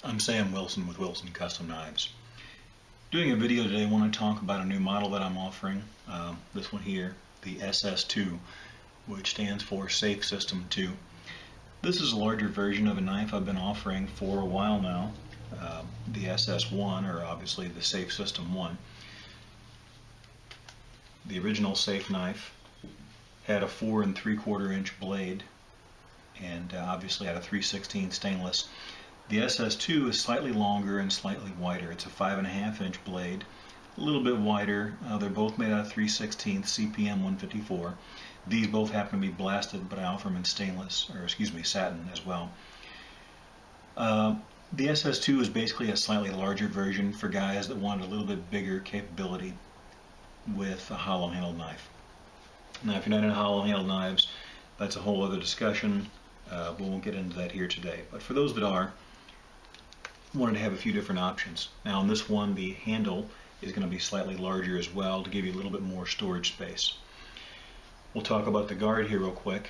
I'm Sam Wilson with Wilson Custom Knives. Doing a video today, I want to talk about a new model that I'm offering. This one here, the SS2, which stands for Safe System 2. This is a larger version of a knife I've been offering for a while now. The SS1, or obviously the Safe System 1. The original Safe knife had a 4 3/4 inch blade and obviously had a 3/16 stainless. The SS2 is slightly longer and slightly wider. It's a 5.5 inch blade, a little bit wider. They're both made out of 3/16 CPM 154. These both happen to be blasted, but I offer them in stainless, or excuse me, satin as well. The SS2 is basically a slightly larger version for guys that wanted a little bit bigger capability with a hollow handled knife. Now, if you're not into hollow handled knives, that's a whole other discussion. We won't get into that here today. But for those that are, wanted to have a few different options. Now on this one, the handle is going to be slightly larger as well to give you a little bit more storage space. We'll talk about the guard here real quick.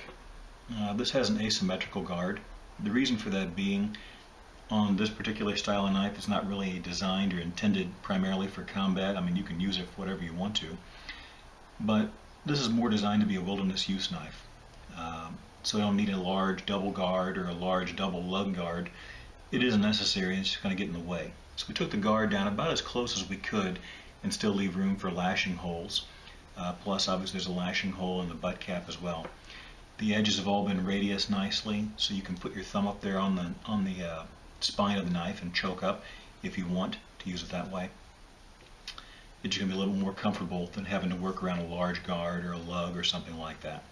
This has an asymmetrical guard. The reason for that being, on this particular style of knife, it's not really designed or intended primarily for combat. I mean, you can use it for whatever you want to, but this is more designed to be a wilderness use knife. So you don't need a large double guard or a large double lug guard. It isn't necessary, it's just going to get in the way. So we took the guard down about as close as we could and still leave room for lashing holes. Plus obviously there's a lashing hole in the butt cap as well. The edges have all been radius nicely, so you can put your thumb up there on the spine of the knife and choke up if you want to use it that way. It's going to be a little more comfortable than having to work around a large guard or a lug or something like that.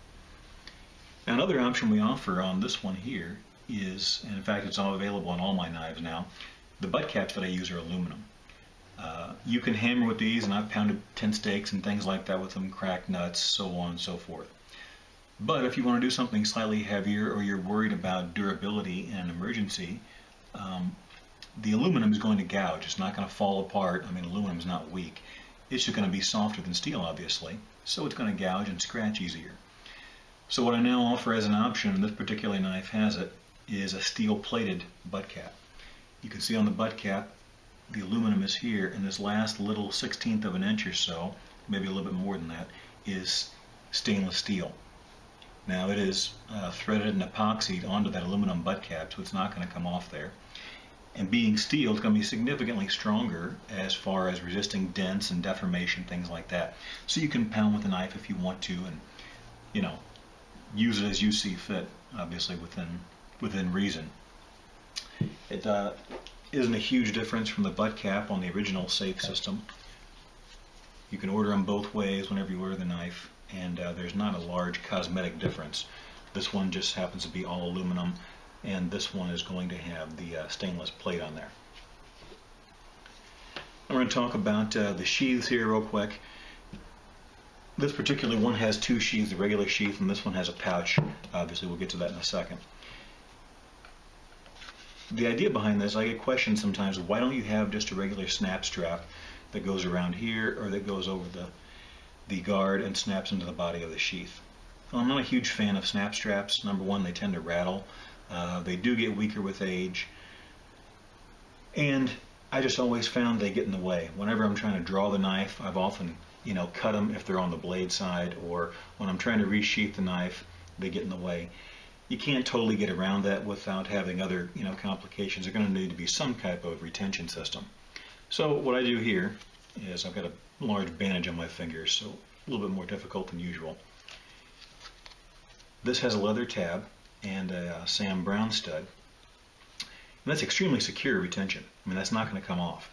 Now, another option we offer on this one here is, and in fact it's all available on all my knives now, the butt caps that I use are aluminum. You can hammer with these, and I've pounded tin steaks and things like that with them, cracked nuts, so on and so forth. But if you want to do something slightly heavier, or you're worried about durability in an emergency, the aluminum is going to gouge. It's not going to fall apart. I mean, aluminum is not weak. It's just going to be softer than steel, obviously, so it's going to gouge and scratch easier. So what I now offer as an option, and this particular knife has it, is a steel-plated butt cap. You can see on the butt cap, the aluminum is here, and this last little 1/16 of an inch or so, maybe a little bit more than that, is stainless steel. Now it is threaded and epoxied onto that aluminum butt cap, so it's not going to come off there. And being steel, it's going to be significantly stronger as far as resisting dents and deformation, things like that. So you can pound with a knife if you want to, and you know, use it as you see fit, obviously within reason. It isn't a huge difference from the butt cap on the original Safe system. You can order them both ways whenever you order the knife, and there's not a large cosmetic difference. This one just happens to be all aluminum, and this one is going to have the stainless plate on there. I'm going to talk about the sheaths here real quick. This particular one has two sheaths, the regular sheath, and this one has a pouch. Obviously we'll get to that in a second. The idea behind this, I get questions sometimes, why don't you have just a regular snap strap that goes around here, or that goes over the guard and snaps into the body of the sheath? Well, I'm not a huge fan of snap straps. Number one, they tend to rattle. They do get weaker with age, and I just always found they get in the way. Whenever I'm trying to draw the knife, I've often cut them if they're on the blade side, or when I'm trying to resheath the knife, they get in the way. You can't totally get around that without having other complications. There's going to need to be some type of retention system. So what I do here is, I've got a large bandage on my fingers, so a little bit more difficult than usual. This has a leather tab and a Sam Brown stud. And that's extremely secure retention. I mean, that's not going to come off.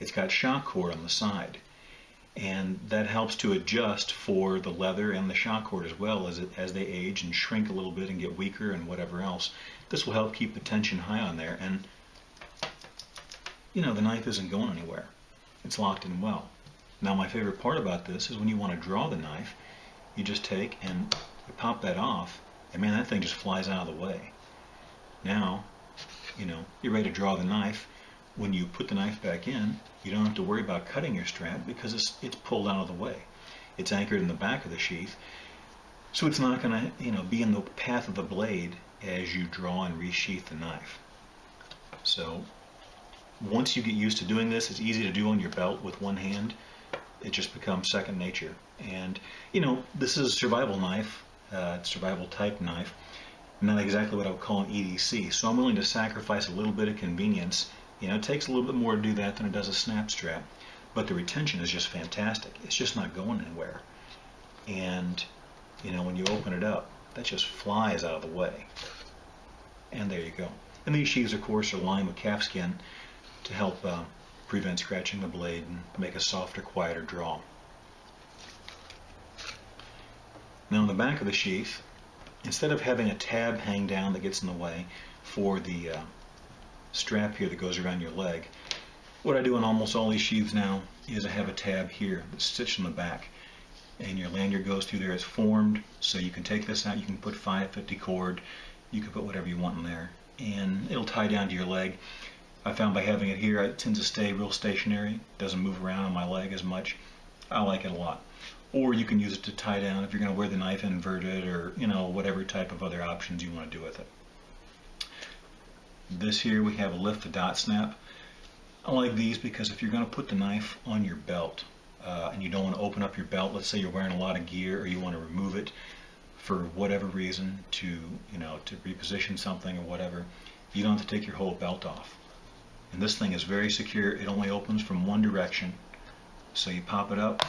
It's got shock cord on the side, and that helps to adjust for the leather and the shock cord as well as they age and shrink a little bit and get weaker and whatever else. This will help keep the tension high on there, and the knife isn't going anywhere. It's locked in well. Now my favorite part about this is when you want to draw the knife, you just take and you pop that off, and man, that thing just flies out of the way. Now, you're ready to draw the knife. When you put the knife back in, you don't have to worry about cutting your strap because it's pulled out of the way. It's anchored in the back of the sheath, so it's not going to be in the path of the blade as you draw and resheath the knife. So once you get used to doing this, it's easy to do on your belt with one hand. It just becomes second nature. And, you know, this is a survival knife, survival type knife, not exactly what I would call an EDC. So I'm willing to sacrifice a little bit of convenience. You know, it takes a little bit more to do that than it does a snap strap, but the retention is just fantastic. It's just not going anywhere. And, you know, when you open it up, that just flies out of the way. And there you go. And these sheaths, of course, are lined with calfskin to help prevent scratching the blade and make a softer, quieter draw. Now on the back of the sheath, instead of having a tab hang down that gets in the way for the strap here that goes around your leg, what I do in almost all these sheaths now is I have a tab here that's stitched in the back, and your lanyard goes through there. It's formed, so you can take this out, you can put 550 cord, you can put whatever you want in there, and it'll tie down to your leg. I found by having it here, it tends to stay real stationary, doesn't move around on my leg as much. I like it a lot. Or you can use it to tie down if you're going to wear the knife inverted, or, you know, whatever type of other options you want to do with it. This here, we have a lift to dot snap. I like these because if you're going to put the knife on your belt and you don't want to open up your belt, let's say you're wearing a lot of gear or you want to remove it for whatever reason to, you know, to reposition something or whatever, you don't have to take your whole belt off. And this thing is very secure. It only opens from one direction. So you pop it up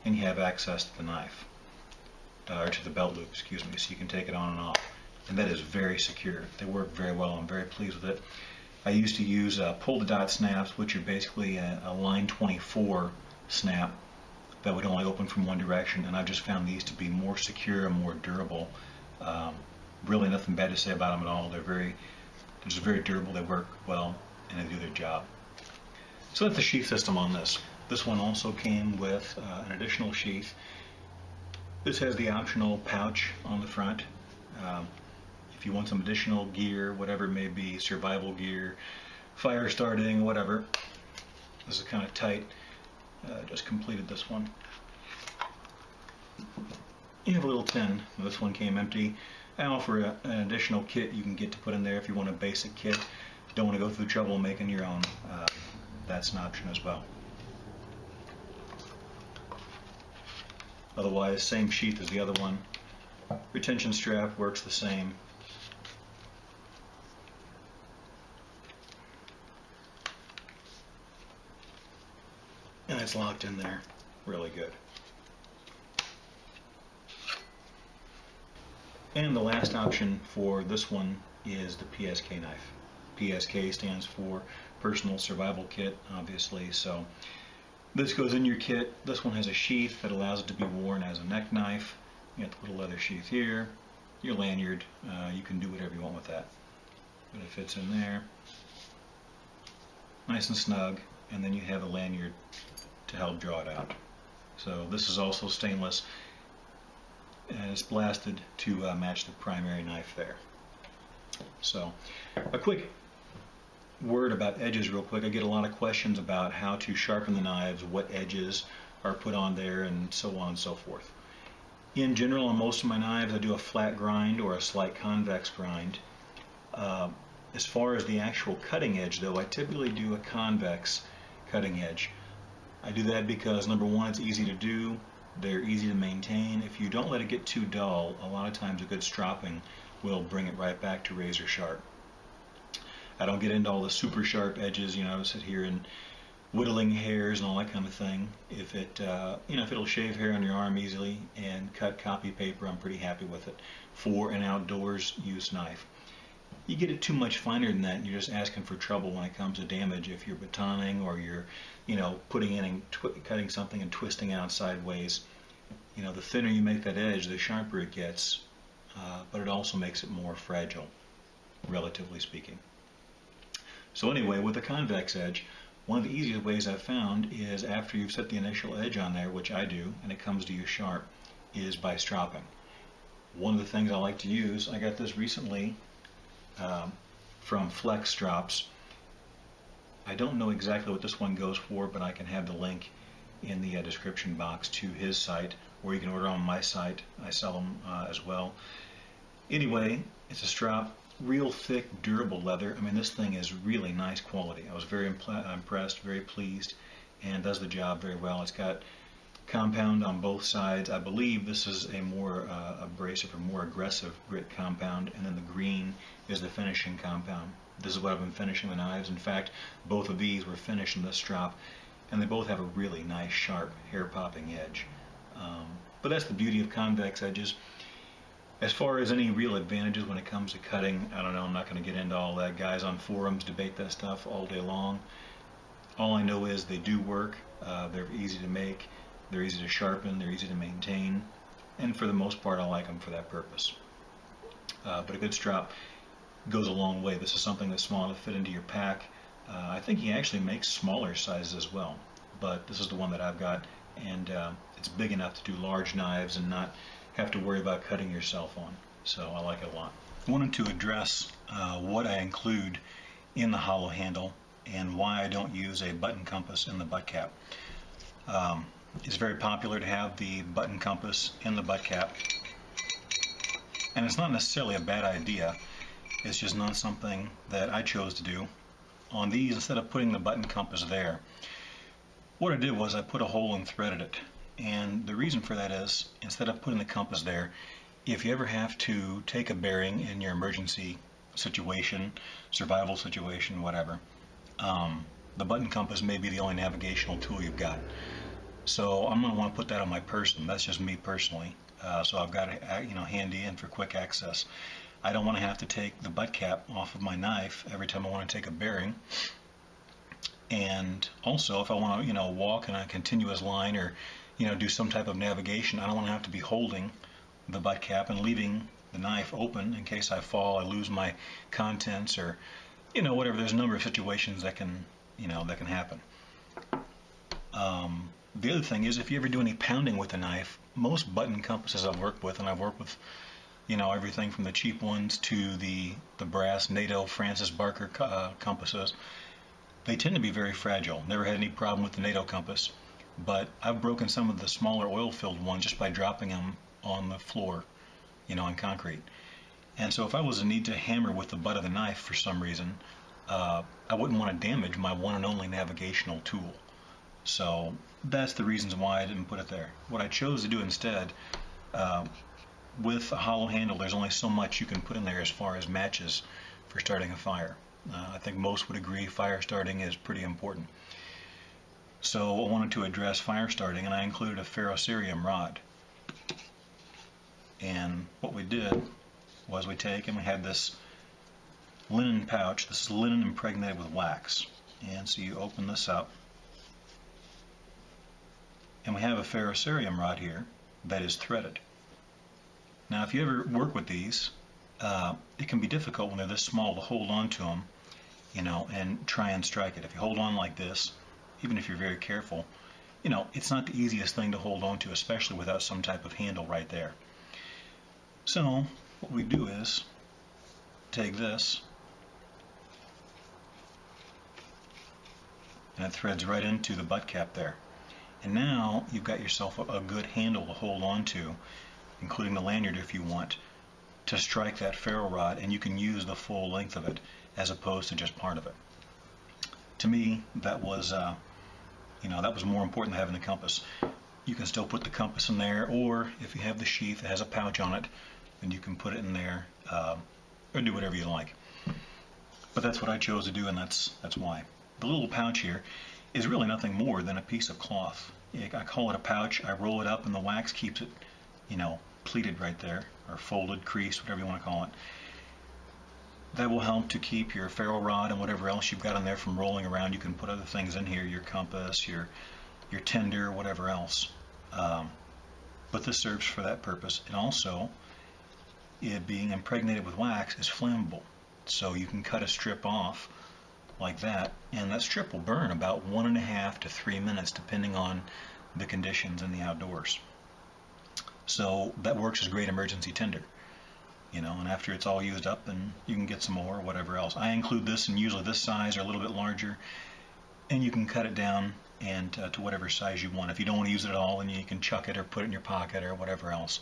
and you have access to the knife, or to the belt loop, excuse me, so you can take it on and off. And that is very secure. They work very well. I'm very pleased with it. I used to use pull to dot snaps, which are basically a line 24 snap that would only open from one direction, and I've just found these to be more secure and more durable. Really nothing bad to say about them at all. They're just very durable. They work well and they do their job. So that's the sheath system on this. This one also came with an additional sheath. This has the optional pouch on the front. If you want some additional gear, whatever it may be, survival gear, fire starting, whatever. This is kind of tight. Just completed this one. You have a little tin. This one came empty. I offer an additional kit you can get to put in there if you want a basic kit. Don't want to go through the trouble of making your own. That's an option as well. Otherwise, same sheath as the other one. Retention strap works the same. And it's locked in there really good. And the last option for this one is the Psk knife. Psk stands for Personal Survival Kit, obviously, so this goes in your kit. This one has a sheath that allows it to be worn as a neck knife. You got the little leather sheath here, your lanyard. You can do whatever you want with that. But it fits in there, nice and snug, and then you have a lanyard to help draw it out. So this is also stainless, and it's blasted to match the primary knife there. So a quick word about edges real quick. I get a lot of questions about how to sharpen the knives, what edges are put on there, and so on and so forth. In general, on most of my knives, I do a flat grind or a slight convex grind. As far as the actual cutting edge, though, I typically do a convex cutting edge. I do that because, number one, it's easy to do. They're easy to maintain. If you don't let it get too dull, a lot of times a good stropping will bring it right back to razor sharp. I don't get into all the super sharp edges, you know, sit here and whittling hairs and all that kind of thing. If it, you know, if it'll shave hair on your arm easily and cut copy paper, I'm pretty happy with it for an outdoors use knife. You get it too much finer than that, and you're just asking for trouble when it comes to damage. If you're batoning or you're, you know, putting in and cutting something and twisting out sideways, you know, the thinner you make that edge, the sharper it gets, but it also makes it more fragile, relatively speaking. So anyway, with a convex edge, one of the easiest ways I've found is after you've set the initial edge on there, which I do, and it comes to you sharp, is by stropping. One of the things I like to use, I got this recently from Flex Strops. I don't know exactly what this one goes for, but I can have the link in the description box to his site, or you can order on my site. I sell them as well. Anyway, it's a strop real thick, durable leather. I mean, this thing is really nice quality. I was very impressed, very pleased, and does the job very well. It's got compound on both sides. I believe this is a more abrasive or more aggressive grit compound, and then the green is the finishing compound. This is what I've been finishing the knives. In fact, both of these were finished in this strop, and they both have a really nice, sharp, hair-popping edge. But that's the beauty of Convex edges. As far as any real advantages when it comes to cutting, I don't know, I'm not going to get into all that. Guys on forums debate that stuff all day long. All I know is they do work. They're easy to make. They're easy to sharpen, they're easy to maintain, and for the most part I like them for that purpose. But a good strap goes a long way. This is something that's small enough to fit into your pack. I think he actually makes smaller sizes as well, but this is the one that I've got, and it's big enough to do large knives and not have to worry about cutting yourself on. So I like it a lot. I wanted to address what I include in the hollow handle and why I don't use a button compass in the butt cap. It's very popular to have the button compass in the butt cap, and it's not necessarily a bad idea. It's just not something that I chose to do. On these, instead of putting the button compass there, what I did was I put a hole and threaded it. And the reason for that is, instead of putting the compass there, if you ever have to take a bearing in your emergency situation, survival situation, whatever, the button compass may be the only navigational tool you've got. So I'm going to want to put that on my person. That's just me personally. So I've got it, handy and for quick access. I don't want to have to take the butt cap off of my knife every time I want to take a bearing. And also, if I want to, walk in a continuous line or, do some type of navigation, I don't want to have to be holding the butt cap and leaving the knife open in case I fall, I lose my contents, or, whatever. There's a number of situations that can, that can happen. The other thing is, if you ever do any pounding with a knife, most button compasses I've worked with, and I've worked with, everything from the cheap ones to the brass NATO Francis Barker compasses, they tend to be very fragile. Never had any problem with the NATO compass, but I've broken some of the smaller oil-filled ones just by dropping them on the floor, on concrete. And so if I was to need to hammer with the butt of the knife for some reason, I wouldn't want to damage my one and only navigational tool. So that's the reasons why I didn't put it there. What I chose to do instead, with a hollow handle, there's only so much you can put in there as far as matches for starting a fire. I think most would agree fire starting is pretty important. So I wanted to address fire starting, and I included a Ferrocerium Rod. And what we did was we take and we had this linen pouch. This is linen impregnated with wax. And so you open this up, and we have a Ferrocerium rod here that is threaded. Now if you ever work with these, it can be difficult when they're this small to hold on to them, and try and strike it. If you hold on like this, even if you're very careful, it's not the easiest thing to hold on to, especially without some type of handle right there. So what we do is take this, and it threads right into the butt cap there. And now you've got yourself a good handle to hold on to, including the lanyard if you want, to strike that ferro rod, and you can use the full length of it as opposed to just part of it. To me, that was that was more important than having the compass. You can still put the compass in there, or if you have the sheath that has a pouch on it, then you can put it in there, or do whatever you like. But that's what I chose to do, and that's why. The little pouch here is really nothing more than a piece of cloth. I call it a pouch. I roll it up, and the wax keeps it, pleated right there, or folded, creased, whatever you want to call it. That will help to keep your ferro rod and whatever else you've got in there from rolling around. You can put other things in here, your compass, your tender, whatever else. But this serves for that purpose. And also, it being impregnated with wax is flammable. So you can cut a strip off like that, and that strip will burn about 1.5 to 3 minutes depending on the conditions in the outdoors. So that works as great emergency tinder. And after it's all used up, then you can get some more or whatever else. I include this in usually this size or a little bit larger, and you can cut it down and to whatever size you want. If you don't want to use it at all, then you can chuck it or put it in your pocket or whatever else.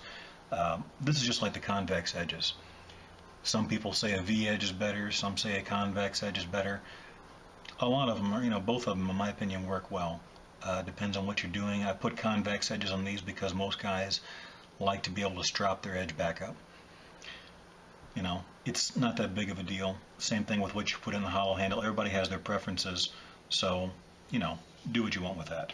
This is just like the convex edges. Some people say a V edge is better, some say a convex edge is better. A lot of them are, both of them in my opinion work well. Depends on what you're doing. I put convex edges on these because most guys like to be able to strap their edge back up. It's not that big of a deal. Same thing with what you put in the hollow handle. Everybody has their preferences, so do what you want with that.